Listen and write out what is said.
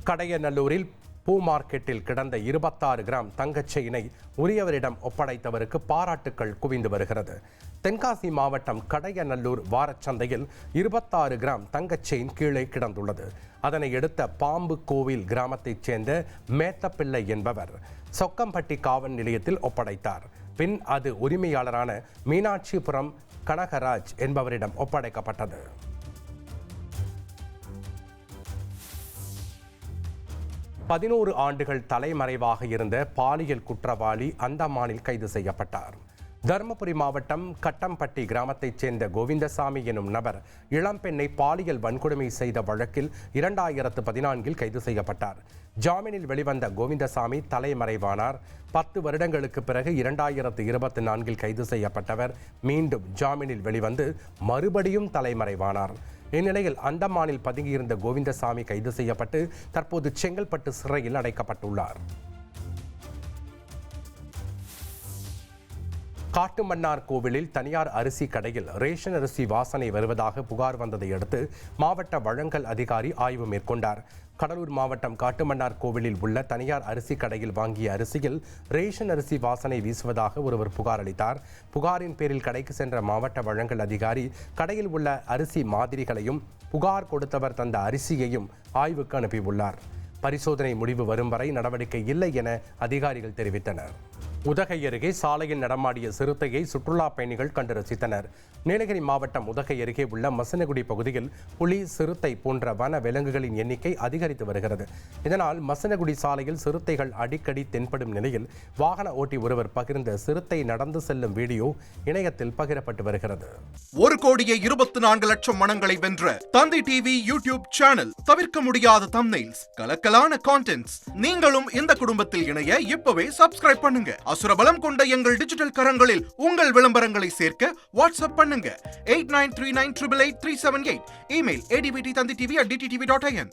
கடையநல்லூரில் பூ மார்க்கெட்டில் கிடந்த 26 கிராம் தங்கச் செயினை உரியவரிடம் ஒப்படைத்தவருக்கு பாராட்டுக்கள் குவிந்து வருகிறது. தென்காசி மாவட்டம் கடையநல்லூர் வாரச்சந்தையில் 26 கிராம் தங்கச் செயின் கீழே கிடந்துள்ளது. அதனை எடுத்த பாம்பு கோவில் கிராமத்தைச் சேர்ந்த மேத்தப்பிள்ளை என்பவர் சொக்கம்பட்டி காவல் நிலையத்தில் ஒப்படைத்தார். பின் அது உரிமையாளரான மீனாட்சிபுரம் கனகராஜ் என்பவரிடம் ஒப்படைக்கப்பட்டது. பதினோரு ஆண்டுகள் தலைமறைவாக இருந்த பாலியல் குற்றவாளி அந்தமானில் கைது செய்யப்பட்டார். தருமபுரி மாவட்டம் கட்டம்பட்டி கிராமத்தைச் சேர்ந்த கோவிந்தசாமி எனும் நபர் இளம்பெண்ணை பாலியல் வன்கொடுமை செய்த வழக்கில் 2014 கைது செய்யப்பட்டார். ஜாமீனில் வெளிவந்த கோவிந்தசாமி தலைமறைவானார். 10 வருடங்களுக்கு பிறகு 2024 கைது செய்யப்பட்டவர் மீண்டும் ஜாமீனில் வெளிவந்து மறுபடியும் தலைமறைவானார். இந்நிலையில் அந்தமானில் பதுங்கியிருந்த கோவிந்தசாமி கைது செய்யப்பட்டு தற்போது செங்கல்பட்டு சிறையில் அடைக்கப்பட்டுள்ளார். காட்டுமன்னார் கோவிலில் தனியார் அரிசி கடையில் ரேஷன் அரிசி வாசனை வருவதாக புகார் வந்ததை அடுத்து மாவட்ட வழங்கல் அதிகாரி ஆய்வு மேற்கொண்டார். கடலூர் மாவட்டம் காட்டுமன்னார் கோவிலில் உள்ள தனியார் அரிசி கடையில் வாங்கிய அரிசியில் ரேஷன் அரிசி வாசனை வீசுவதாக ஒருவர் புகார் அளித்தார். புகாரின் பேரில் கடைக்கு சென்ற மாவட்ட வழங்கல் அதிகாரி கடையில் உள்ள அரிசி மாதிரிகளையும் புகார் கொடுத்தவர் தந்த அரிசியையும் ஆய்வுக்கு அனுப்பியுள்ளார். பரிசோதனை முடிவு வரும் வரை நடவடிக்கை இல்லை என அதிகாரிகள் தெரிவித்தனர். உதகை அருகே சாலையில் நடமாடிய சிறுத்தையை சுற்றுலா பயணிகள் கண்டு ரசித்தனர். நீலகிரி மாவட்டம் உதகை அருகே உள்ள மசனகுடி பகுதியில் புலி, சிறுத்தை போன்ற வன விலங்குகளின் எண்ணிக்கை அதிகரித்து வருகிறது. இதனால் மசனகுடி சாலையில் சிறுத்தைகள் அடிக்கடி தென்படும் நிலையில் வாகன ஓட்டி ஒருவர் பகிர்ந்த சிறுத்தை நடந்து செல்லும் வீடியோ இணையத்தில் பகிரப்பட்டு வருகிறது. 1,24,00,000 மனங்களை வென்ற தந்தி டிவி யூடியூப் சேனல். தவிர்க்க முடியாத தம்ப்நெயில்ஸ், கலக்கலான கான்டென்ட்ஸ். நீங்களும் இந்த குடும்பத்தில் இணைய இப்பவே சப்ஸ்கிரைப் பண்ணுங்க. அசுரபலம் கொண்ட எங்கள் டிஜிட்டல் கரங்களில் உங்கள் விளம்பரங்களை சேர்க்க வாட்ஸ்அப் பண்ணுங்க 8939888378. Email advttanditv@dttv.in.